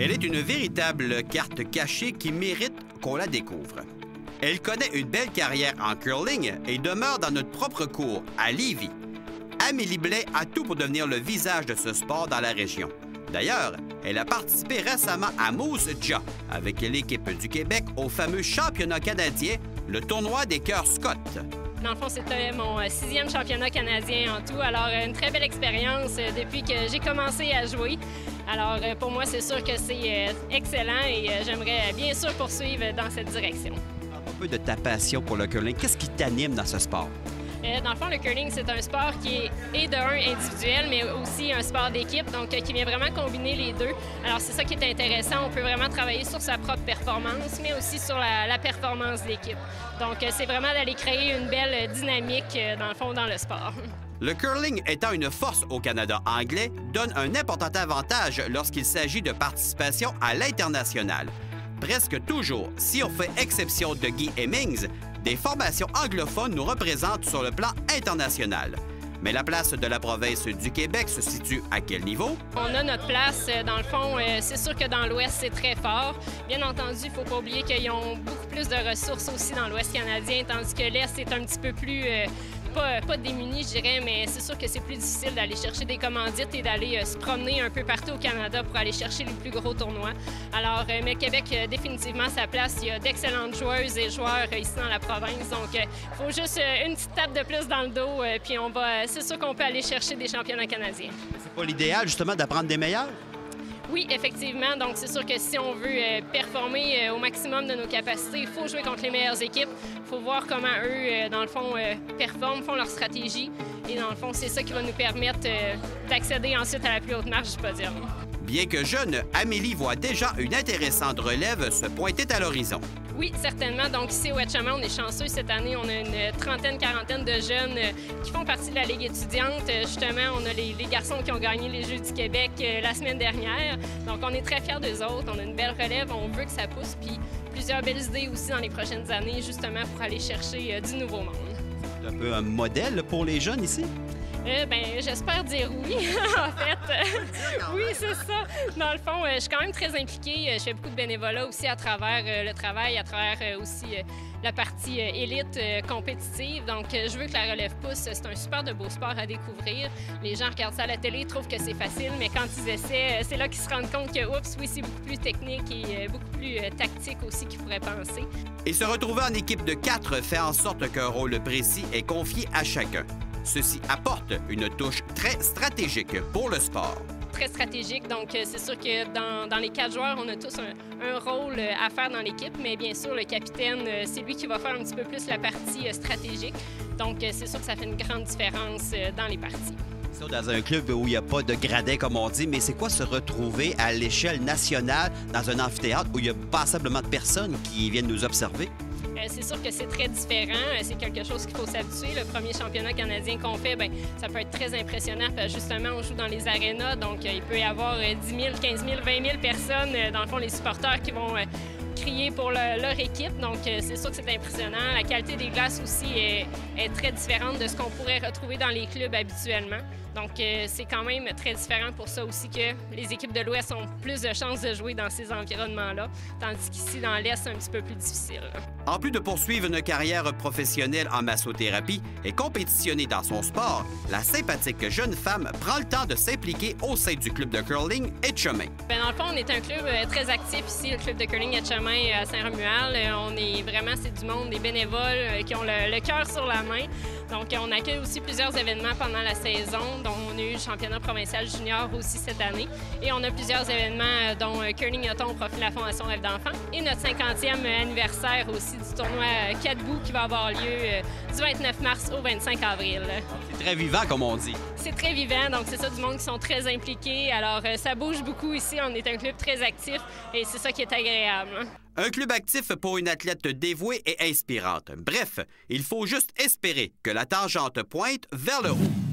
Elle est une véritable carte cachée qui mérite qu'on la découvre. Elle connaît une belle carrière en curling et demeure dans notre propre cour, à Lévis. Amélie Blais a tout pour devenir le visage de ce sport dans la région. D'ailleurs, elle a participé récemment à Moose Jaw avec l'équipe du Québec au fameux championnat canadien, le tournoi des cœurs Scott. Dans le fond, c'était mon 6e championnat canadien en tout. Alors, une très belle expérience depuis que j'ai commencé à jouer. Alors, pour moi, c'est sûr que c'est excellent et j'aimerais bien sûr poursuivre dans cette direction. Un peu de ta passion pour le curling, qu'est-ce qui t'anime dans ce sport? Dans le fond, le curling, c'est un sport qui est de un individuel, mais aussi un sport d'équipe, donc qui vient vraiment combiner les deux. Alors, c'est ça qui est intéressant. On peut vraiment travailler sur sa propre performance, mais aussi sur la performance d'équipe. Donc, c'est vraiment d'aller créer une belle dynamique, dans le fond, dans le sport. Le curling étant une force au Canada anglais, donne un important avantage lorsqu'il s'agit de participation à l'international. Presque toujours, si on fait exception de Guy Hemmings, des formations anglophones nous représentent sur le plan international. Mais la place de la province du Québec se situe à quel niveau? On a notre place, dans le fond, c'est sûr que dans l'Ouest, c'est très fort. Bien entendu, il ne faut pas oublier qu'ils ont beaucoup plus de ressources aussi dans l'Ouest canadien, tandis que l'Est est un petit peu plus... Pas démunis, je dirais, mais c'est sûr que c'est plus difficile d'aller chercher des commandites et d'aller se promener un peu partout au Canada pour aller chercher les plus gros tournois. Alors, mais Québec, définitivement, sa place. Il y a d'excellentes joueuses et joueurs ici dans la province. Donc, il faut juste une petite tape de plus dans le dos, puis c'est sûr qu'on peut aller chercher des championnats canadiens. C'est pas l'idéal, justement, d'apprendre des meilleurs? Oui, effectivement. Donc, c'est sûr que si on veut performer au maximum de nos capacités, il faut jouer contre les meilleures équipes. Il faut voir comment eux, dans le fond, performent, font leur stratégie. Et dans le fond, c'est ça qui va nous permettre d'accéder ensuite à la plus haute marche du podium. Bien que jeune, Amélie voit déjà une intéressante relève se pointer à l'horizon. Oui, certainement. Donc ici au Etchemin, on est chanceux cette année. On a une quarantaine de jeunes qui font partie de la Ligue étudiante. Justement, on a les garçons qui ont gagné les Jeux du Québec la semaine dernière. Donc on est très fiers d'eux autres. On a une belle relève. On veut que ça pousse. Puis plusieurs belles idées aussi dans les prochaines années, justement pour aller chercher du nouveau monde. C'est un peu un modèle pour les jeunes ici? J'espère dire oui, en fait. Oui, c'est ça. Dans le fond, je suis quand même très impliquée. Je fais beaucoup de bénévolat aussi à travers le travail, à travers aussi la partie élite compétitive. Donc, je veux que la relève pousse. C'est un super de beau sport à découvrir. Les gens regardent ça à la télé, trouvent que c'est facile, mais quand ils essaient, c'est là qu'ils se rendent compte que, oups, oui, c'est beaucoup plus technique et beaucoup plus tactique aussi qu'ils pourraient penser. Et se retrouver en équipe de 4 fait en sorte qu'un rôle précis est confié à chacun. Ceci apporte une touche très stratégique pour le sport. Très stratégique, donc c'est sûr que dans les 4 joueurs, on a tous un rôle à faire dans l'équipe, mais bien sûr, le capitaine, c'est lui qui va faire un petit peu plus la partie stratégique. Donc, c'est sûr que ça fait une grande différence dans les parties. Ça, dans un club où il n'y a pas de gradin, comme on dit, mais c'est quoi se retrouver à l'échelle nationale dans un amphithéâtre où il y a passablement de personnes qui viennent nous observer? C'est sûr que c'est très différent. C'est quelque chose qu'il faut s'habituer. Le premier championnat canadien qu'on fait, bien, ça peut être très impressionnant. Justement, on joue dans les arénas, donc il peut y avoir 10 000, 15 000, 20 000 personnes, dans le fond, les supporters qui vont crier pour leur équipe. Donc, c'est sûr que c'est impressionnant. La qualité des glaces aussi est très différente de ce qu'on pourrait retrouver dans les clubs habituellement. Donc, c'est quand même très différent pour ça aussi que les équipes de l'Ouest ont plus de chances de jouer dans ces environnements-là, tandis qu'ici, dans l'Est, c'est un petit peu plus difficile. En plus de poursuivre une carrière professionnelle en massothérapie et compétitionner dans son sport, la sympathique jeune femme prend le temps de s'impliquer au sein du club de curling Etchemin. Bien, dans le fond, on est un club très actif ici, le club de curling Etchemin à Saint-Romuald. On est vraiment, c'est du monde, des bénévoles qui ont le cœur sur la main. Donc, on accueille aussi plusieurs événements pendant la saison, dont on a eu le championnat provincial junior aussi cette année. Et on a plusieurs événements, dont Curling Auton au profit de la Fondation Rêve d'enfants. Et notre 50e anniversaire aussi du tournoi 4 bouts qui va avoir lieu du 29 mars au 25 avril. C'est très vivant, comme on dit. C'est très vivant, donc c'est ça, du monde qui sont très impliqués. Alors, ça bouge beaucoup ici. On est un club très actif et c'est ça qui est agréable. Un club actif pour une athlète dévouée et inspirante. Bref, il faut juste espérer que la tangente pointe vers le haut.